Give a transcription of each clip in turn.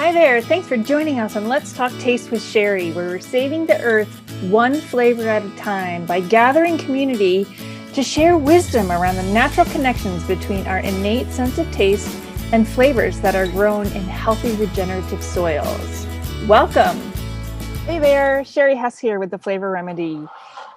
Hi there, thanks for joining us on Let's Talk Taste with Sherry, where we're saving the earth one flavor at a time by gathering community to share wisdom around the natural connections between our innate sense of taste and flavors that are grown in healthy regenerative soils. Welcome. Hey there, Sherry Hess here with the Flavor Remedy.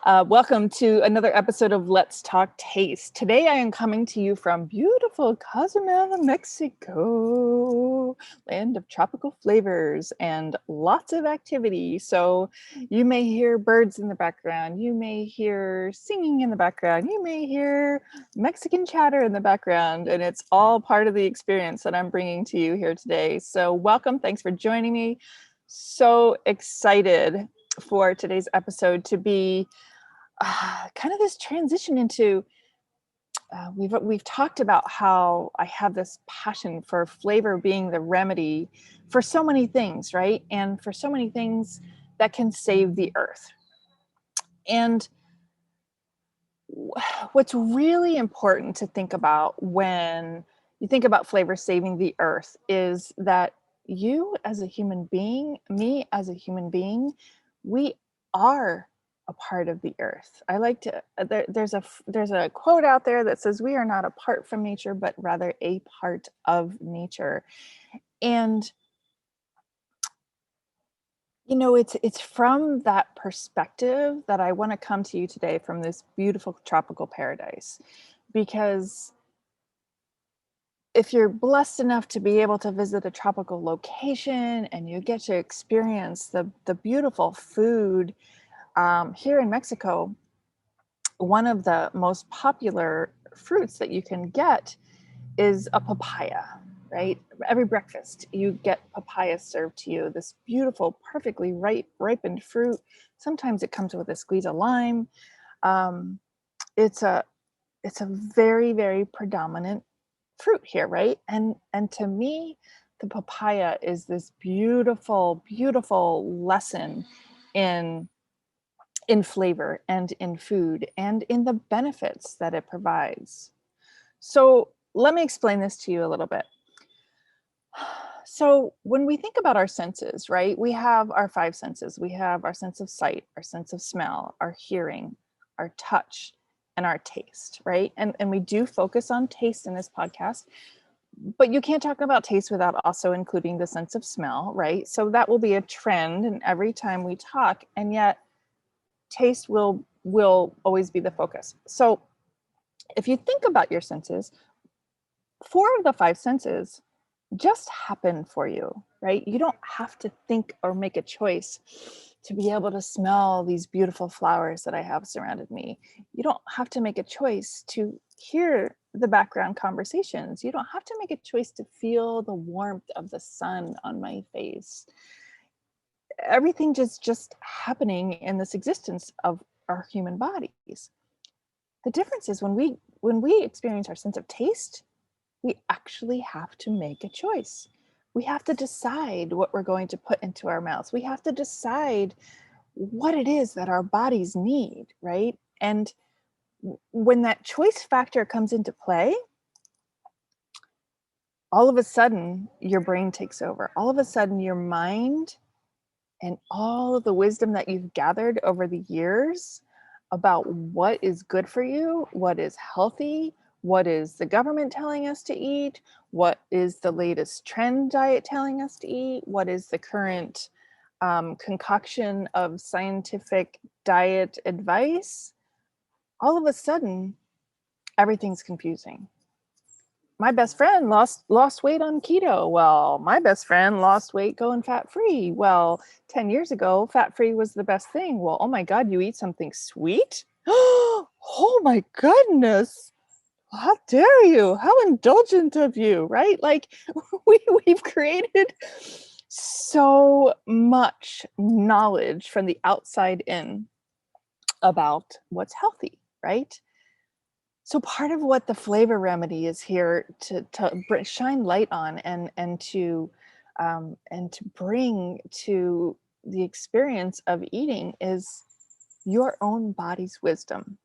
Welcome to another episode of Let's Talk Taste. Today I am coming to you from beautiful Cozumel, Mexico, land of tropical flavors and lots of activity. So you may hear birds in the background, you may hear singing in the background, you may hear Mexican chatter in the background, and it's all part of the experience that I'm bringing to you here today. So welcome, thanks for joining me. So excited for today's episode to be kind of this transition into we've talked about how I have this passion for flavor being the remedy for so many things, right? And for so many things that can save the earth. And what's really important to think about when you think about flavor saving the earth is that you as a human being, me as a human being, we are a part of the earth. I like to there's a quote out there that says we are not apart from nature but rather a part of nature. And it's from that perspective that I want to come to you today from this beautiful tropical paradise, because if you're blessed enough to be able to visit a tropical location and you get to experience the beautiful food here in Mexico, one of the most popular fruits that you can get is a papaya, right? Every breakfast, you get papaya served to you, this beautiful, perfectly ripened fruit. Sometimes it comes with a squeeze of lime. Um, it's a very, very predominant fruit here, right? And to me, the papaya is this beautiful, beautiful lesson in flavor and in food and in the benefits that it provides. So let me explain this to you a little bit. So when we think about our senses, right, we have our five senses. We have our sense of sight, our sense of smell, our hearing, our touch, and our taste, right? And we do focus on taste in this podcast, but you can't talk about taste without also including the sense of smell, right? So that will be a trend in every time we talk, and yet taste will always be the focus. So if you think about your senses, four of the five senses just happen for you, right? You don't have to think or make a choice to be able to smell these beautiful flowers that I have surrounded me. You don't have to make a choice to hear the background conversations. You don't have to make a choice to feel the warmth of the sun on my face. Everything just happening in this existence of our human bodies. The difference is when we experience our sense of taste, we actually have to make a choice. We have to decide what we're going to put into our mouths. We have to decide what it is that our bodies need, right? And when that choice factor comes into play, all of a sudden your brain takes over. All of a sudden your mind and all of the wisdom that you've gathered over the years about what is good for you, what is healthy, what is the government telling us to eat, what is the latest trend diet telling us to eat, what is the current concoction of scientific diet advice, all of a sudden everything's confusing. My best friend lost weight on keto. Well, my best friend lost weight going fat free. Well, 10 years ago, fat free was the best thing. Well, oh my God, you eat something sweet? Oh my goodness. How dare you? How indulgent of you, right? Like we've created so much knowledge from the outside in about what's healthy, right? So part of what the flavor remedy is here to shine light on and to bring to the experience of eating is your own body's wisdom,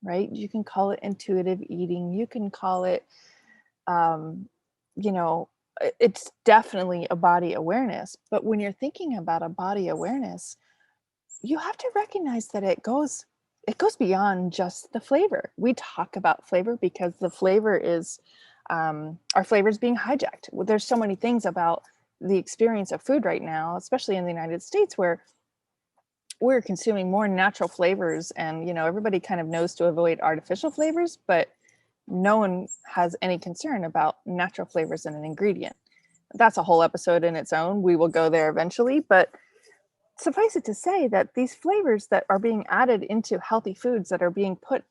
right? You can call it intuitive eating. You can call it, um, you know, it's definitely a body awareness. But when you're thinking about a body awareness, you have to recognize that it goes beyond just the flavor. We talk about flavor because the flavor is our flavor is being hijacked. There's so many things about the experience of food right now, especially in the United States, where we're consuming more natural flavors, and everybody kind of knows to avoid artificial flavors, but no one has any concern about natural flavors in an ingredient. That's a whole episode in its own. We will go there eventually, but suffice it to say that these flavors that are being added into healthy foods that are being put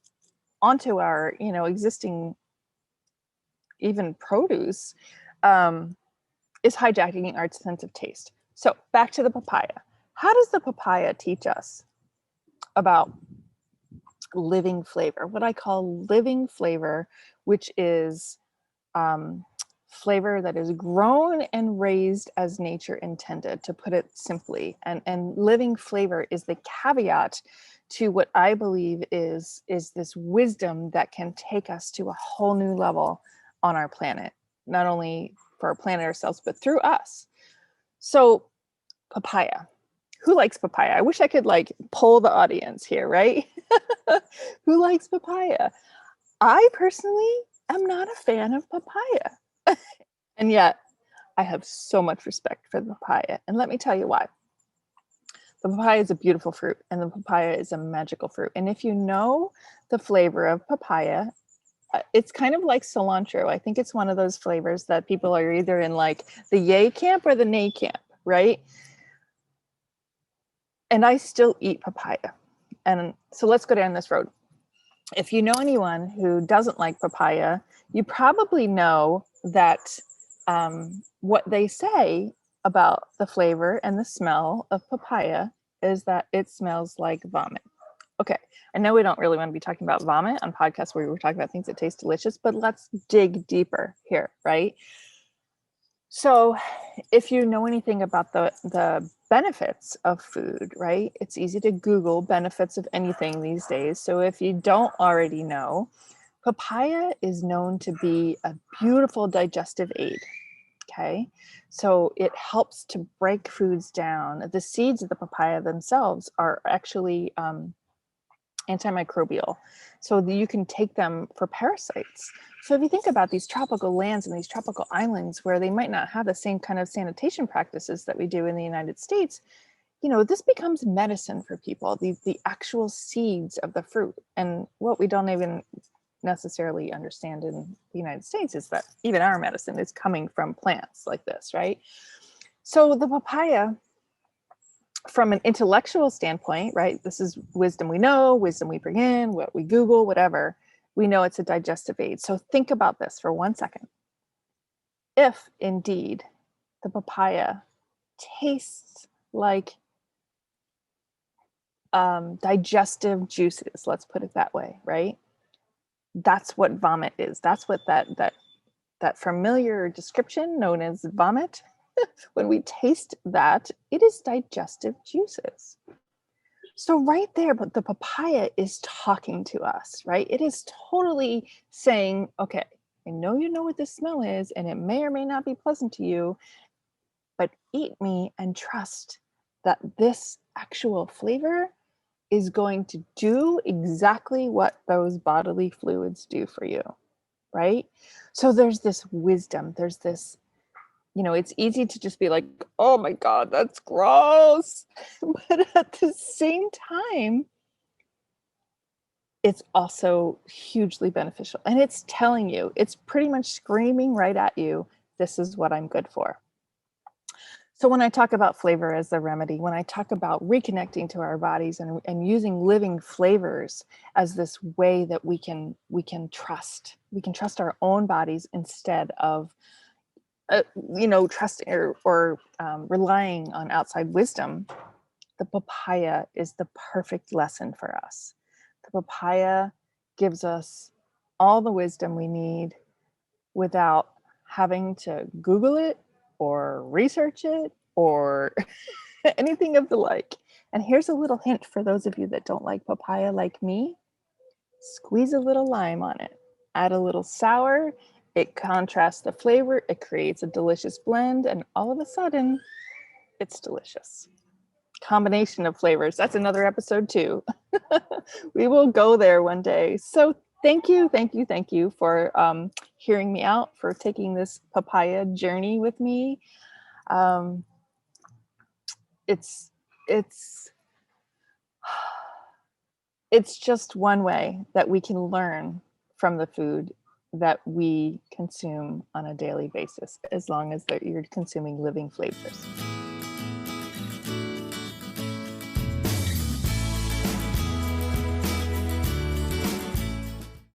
onto our existing even produce is hijacking our sense of taste. So back to the papaya. How does the papaya teach us about living flavor? What I call living flavor, which is flavor that is grown and raised as nature intended, to put it simply. And living flavor is the caveat to what I believe is this wisdom that can take us to a whole new level on our planet, not only for our planet ourselves, but through us. So papaya. Who likes papaya? I wish I could poll the audience here, right? Who likes papaya? I personally am not a fan of papaya. And yet I have so much respect for the papaya. And let me tell you why. The papaya is a beautiful fruit, and the papaya is a magical fruit. And if you know the flavor of papaya, it's kind of like cilantro. I think it's one of those flavors that people are either in the yay camp or the nay camp, right? And I still eat papaya. And so let's go down this road. If you know anyone who doesn't like papaya, you probably know that what they say about the flavor and the smell of papaya is that it smells like vomit. Okay, I know we don't really want to be talking about vomit on podcasts where we're talking about things that taste delicious, but let's dig deeper here, right? So if you know anything about the benefits of food, right? It's easy to Google benefits of anything these days. So if you don't already know, papaya is known to be a beautiful digestive aid. Okay, so it helps to break foods down. The seeds of the papaya themselves are actually antimicrobial, so that you can take them for parasites. So if you think about these tropical lands and these tropical islands where they might not have the same kind of sanitation practices that we do in the United States, this becomes medicine for people, the actual seeds of the fruit. And what we don't even necessarily understand in the United States is that even our medicine is coming from plants like this, right? So the papaya, from an intellectual standpoint, right? This is wisdom we know, wisdom we bring in, what we Google, whatever. We know it's a digestive aid. So think about this for 1 second. If indeed the papaya tastes like digestive juices, let's put it that way, right? That's what vomit is. That's what that familiar description known as vomit. When we taste that, it is digestive juices. So right there, but the papaya is talking to us, right? It is totally saying, okay, I know you know what this smell is, and it may or may not be pleasant to you, but eat me and trust that this actual flavor is going to do exactly what those bodily fluids do for you, right? So there's this wisdom, there's this, it's easy to just be like, oh my God, that's gross. But at the same time, it's also hugely beneficial. And it's telling you, it's pretty much screaming right at you, this is what I'm good for. So when I talk about flavor as the remedy, when I talk about reconnecting to our bodies and using living flavors as this way that we can trust our own bodies instead of trusting or relying on outside wisdom, the papaya is the perfect lesson for us. The papaya gives us all the wisdom we need without having to Google it or research it or anything of the like. And here's a little hint for those of you that don't like papaya like me. Squeeze a little lime on it. Add a little sour It contrasts the flavor, it creates a delicious blend, and all of a sudden, it's delicious. Combination of flavors. That's another episode too. We will go there one day. So thank you for hearing me out, for taking this papaya journey with me. Um, it's it's it's just one way that we can learn from the food that we consume on a daily basis, as long as you're consuming living flavors.